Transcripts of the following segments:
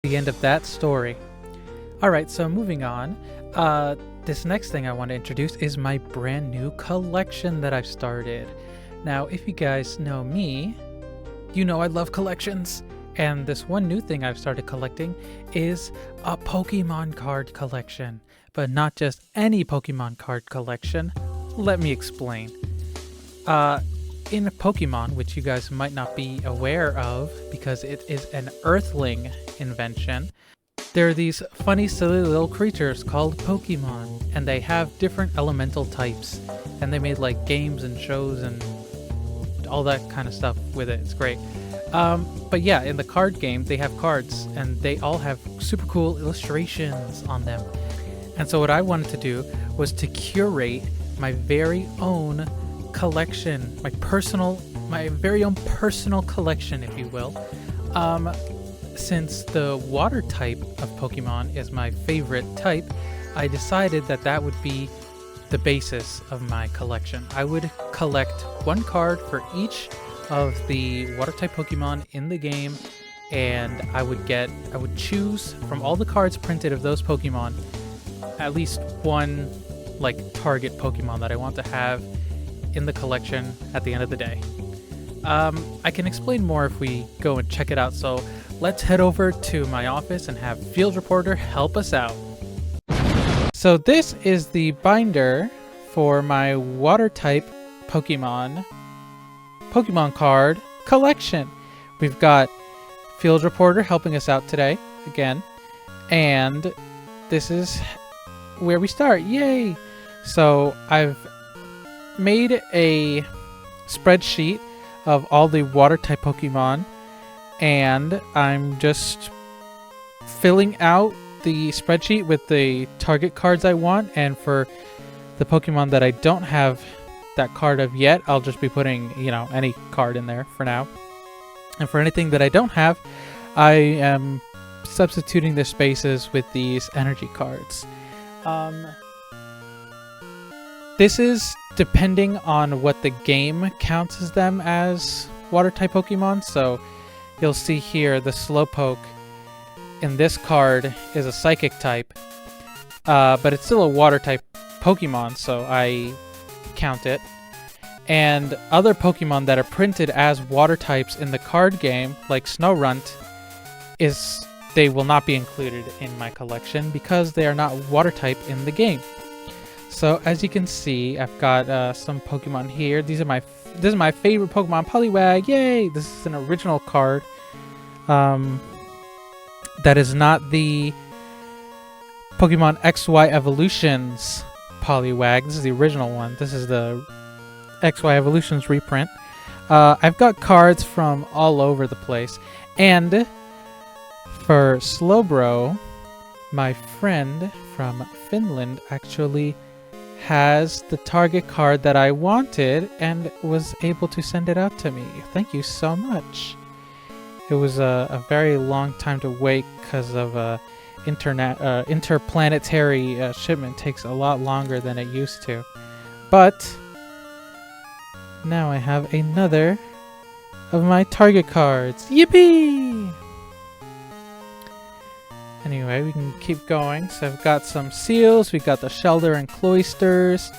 the end of that story. Alright, so moving on. This next thing I want to introduce is my brand new collection that I've started. Now, if you guys know me, you know I love collections. And this one new thing I've started collecting is a Pokemon card collection. But not just any Pokemon card collection. Let me explain. In Pokemon, which you guys might not be aware of because it is an Earthling invention, there are these funny, silly little creatures called Pokemon, and they have different elemental types, and they made like games and shows and all that kind of stuff with it. It's great. But yeah, in the card game, they have cards, and they all have super cool illustrations on them. And so what I wanted to do was to curate my very own collection, my very own personal collection, if you will. Since the water type of Pokemon is my favorite type, I decided that that would be the basis of my collection. I would collect one card for each of the water type Pokemon in the game, and I would choose from all the cards printed of those Pokemon at least one like target Pokemon that I want to have in the collection at the end of the day. I can explain more if we go and check it out, so let's head over to my office and have Field Reporter help us out. So this is the binder for my water type Pokemon card collection. We've got Field Reporter helping us out today again, and this is where we start. Yay! So I've made a spreadsheet of all the water type Pokemon, and I'm just filling out the spreadsheet with the target cards I want, and for the Pokemon that I don't have that card of yet, I'll just be putting, any card in there for now. And for anything that I don't have, I am substituting the spaces with these energy cards. This is depending on what the game counts as them as water type Pokemon. So you'll see here the Slowpoke in this card is a psychic type, but it's still a water type Pokemon, so I count it. And other Pokemon that are printed as water types in the card game, like Snorunt, they will not be included in my collection because they are not water type in the game. So as you can see, I've got some Pokemon here. This is my favorite Pokemon, Poliwag. Yay! This is an original card. That is not the Pokemon XY Evolutions Poliwag. This is the original one. This is the XY Evolutions reprint. I've got cards from all over the place. And for Slowbro, my friend from Finland actually has the target card that I wanted and was able to send it out to me. Thank you so much. It was a very long time to wait because of interplanetary shipment takes a lot longer than it used to. But now I have another of my target cards. Yippee! Anyway, we can keep going. So I've got some seals. We got the Shelder and Cloysters.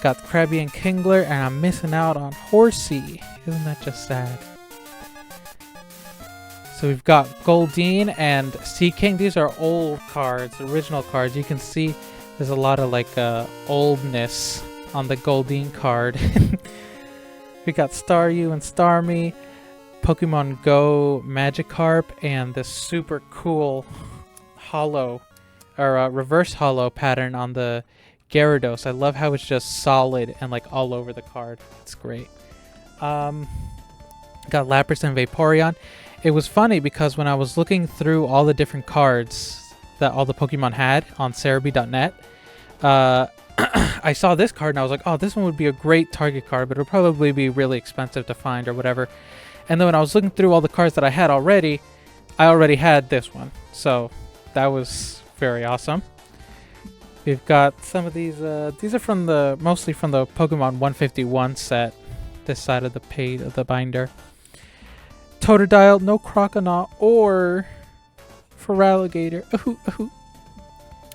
Got Krabby and Kingler, and I'm missing out on Horsey. Isn't that just sad? So we've got Goldeen and Sea King. These are old cards, original cards. You can see there's a lot of like oldness on the Goldeen card. We got Staryu and Starmie, Pokemon Go Magikarp, and this super cool hollow or reverse hollow pattern on the Gyarados. I love how it's just solid and like all over the card. It's great. Got Lapras and Vaporeon. It was funny because when I was looking through all the different cards that all the Pokemon had on Cerebi.net, I saw this card and I was like, oh, this one would be a great target card, but it would probably be really expensive to find or whatever. And then when I was looking through all the cards that I had already, I already had this one. So that was very awesome. We've got some of these are from mostly from the Pokemon 151 set, this side of the page of the binder. Totodile, no Croconaw or Feraligatr.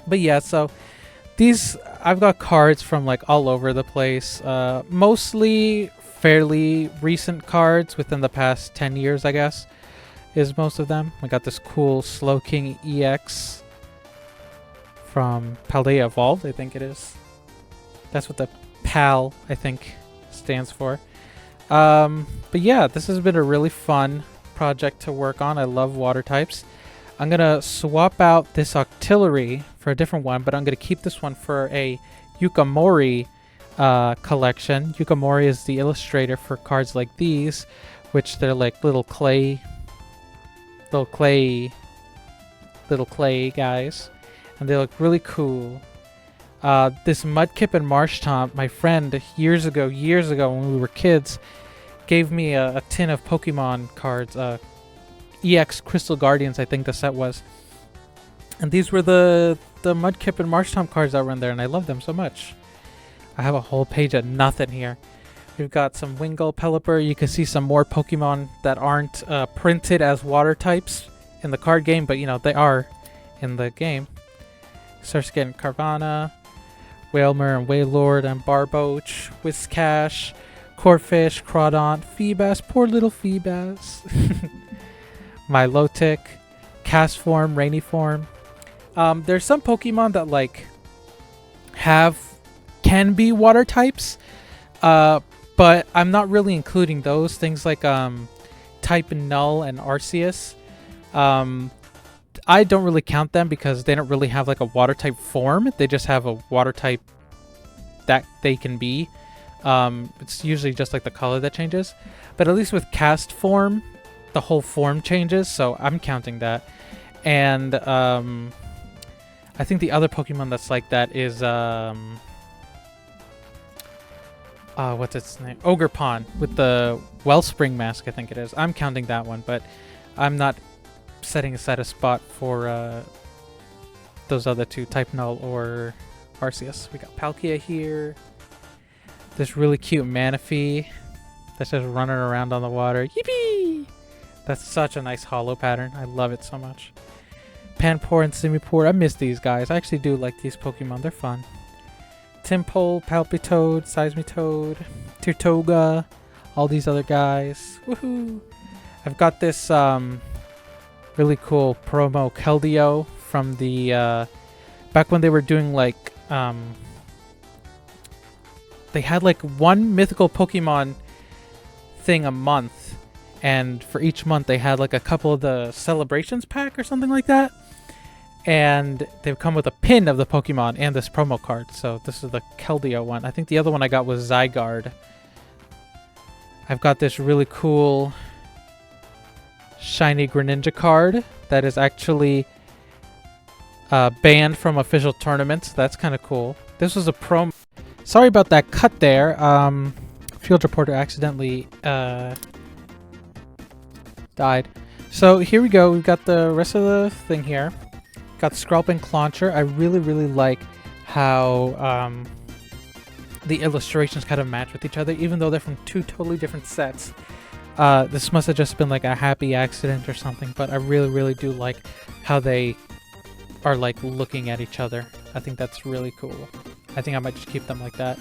But yeah, so these, I've got cards from like all over the place. Mostly fairly recent cards within the past 10 years, I guess, is most of them. I got this cool Slow King EX from Paldea Evolved, I think it is. That's what the PAL, I think, stands for. But yeah, this has been a really fun project to work on. I love water types. I'm gonna swap out this Octillery for a different one, but I'm gonna keep this one for a Yukamori collection. Yukamori is the illustrator for cards like these, which they're like little clay guys, and they look really cool. This Mudkip and Marshtomp, my friend years ago when we were kids, gave me a tin of Pokemon cards, EX Crystal Guardians, I think the set was. And these were the Mudkip and Marshtomp cards that were in there, and I love them so much. I have a whole page of nothing here. We've got some Wingull, Pelipper. You can see some more Pokemon that aren't printed as water types in the card game, but you know, they are in the game. Starts getting Carvanha, Wailmer and Wailord and Barboach, Whiscash, Corphish, Crawdaunt, Feebas, poor little Feebas. Milotic, Castform, Rainy Form. There's some Pokemon that like can be water types, but I'm not really including those things like Type Null and Arceus. I don't really count them because they don't really have like a water type form. They just have a water type that they can be. It's usually just like the color that changes, but at least with Castform, the whole form changes, so I'm counting that. And I think the other Pokemon that's like that is what's its name? Ogerpon with the Wellspring mask, I think it is. I'm counting that one, but I'm not setting aside a spot for those other two, Type Null or Arceus. We got Palkia here. This really cute Manaphy that's just running around on the water. Yippee! That's such a nice hollow pattern. I love it so much. Panpour and Simipour. I miss these guys. I actually do like these Pokemon. They're fun. Timpole, Palpitoad, Seismitoad, Tirtoga, all these other guys. Woohoo! I've got this really cool promo Keldeo from the back when they were doing like they had like one mythical Pokemon thing a month, and for each month they had like a couple of the celebrations pack or something like that, and they would come with a pin of the Pokemon and this promo card. So this is the Keldeo one. I think the other one I got was Zygarde. I've got this really cool shiny Greninja card that is actually banned from official tournaments. That's kind of cool. This was a promo. Sorry about that cut there. Field reporter accidentally died. So here we go. We've got the rest of the thing here. Got Skrelp and Clauncher. I really, really like how the illustrations kind of match with each other, even though they're from two totally different sets. This must have just been like a happy accident or something, but I really, really do like how they are like looking at each other. I think that's really cool. I think I might just keep them like that.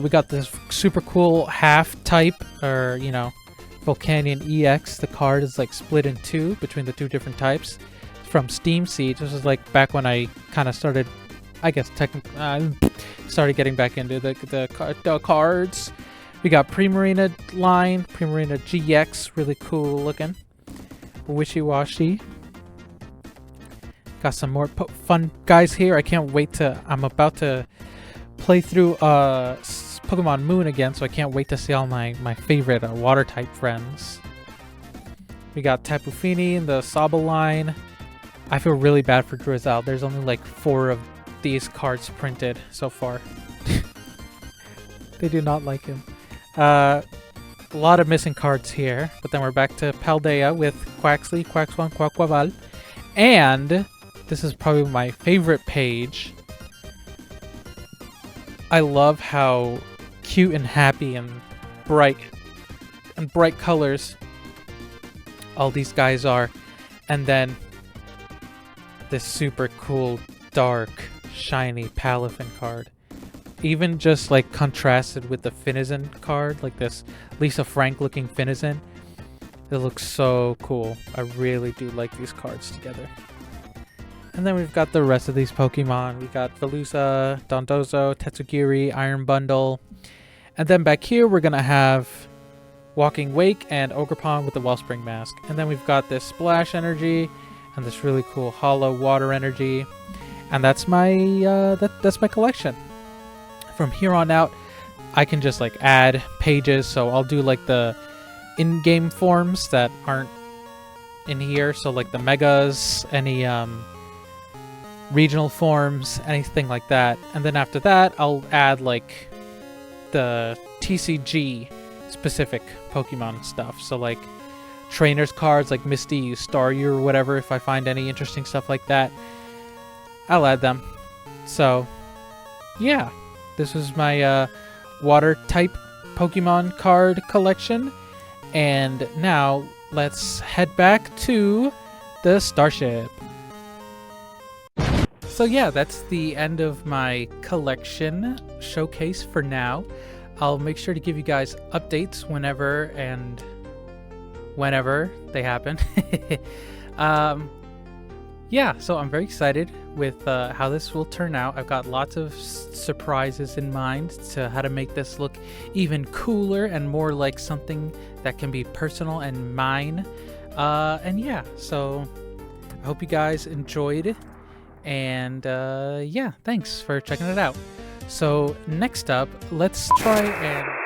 We got this super cool half type, or you know, Volcanion EX. The card is like split in two between the two different types from Steam Siege. This is like back when I kind of started, I guess technically, started getting back into the cards. We got Primarina line, Primarina GX, really cool looking. Wishy-washy. Got some more fun guys here. I can't wait to, I'm about to play through Pokemon Moon again, so I can't wait to see all my favorite water type friends. We got Tapu Fini in the Saba line. I feel really bad for Drizzle. There's only like 4 of these cards printed so far. They do not like him. A lot of missing cards here, but then we're back to Paldea with Quaxly, Quaxwan, Quaquaval, and this is probably my favorite page. I love how cute and happy and bright colors all these guys are, and then this super cool, dark, shiny Palafin card. Even just like contrasted with the Finizen card, like this Lisa Frank looking Finizen, it looks so cool. I really do like these cards together. And then we've got the rest of these Pokemon. We got Veluza, Dondozo, Tetsugiri, Iron Bundle. And then back here we're gonna have Walking Wake and Ogerpon with the Wellspring Mask. And then we've got this Splash Energy and this really cool Hollow Water Energy. And that's my that's my collection. From here on out, I can just like add pages, so I'll do like the in-game forms that aren't in here, so like the megas, any regional forms, anything like that. And then after that, I'll add like the TCG specific Pokemon stuff, so like trainers cards like Misty, Staryu, or whatever. If I find any interesting stuff like that, I'll add them. So yeah, this was my water type Pokemon card collection. And now let's head back to the starship. So yeah, that's the end of my collection showcase for now. I'll make sure to give you guys updates whenever they happen. Yeah, so I'm very excited with how this will turn out. I've got lots of surprises in mind to how to make this look even cooler and more like something that can be personal and mine. And yeah, so I hope you guys enjoyed. And yeah, thanks for checking it out. So next up, let's try and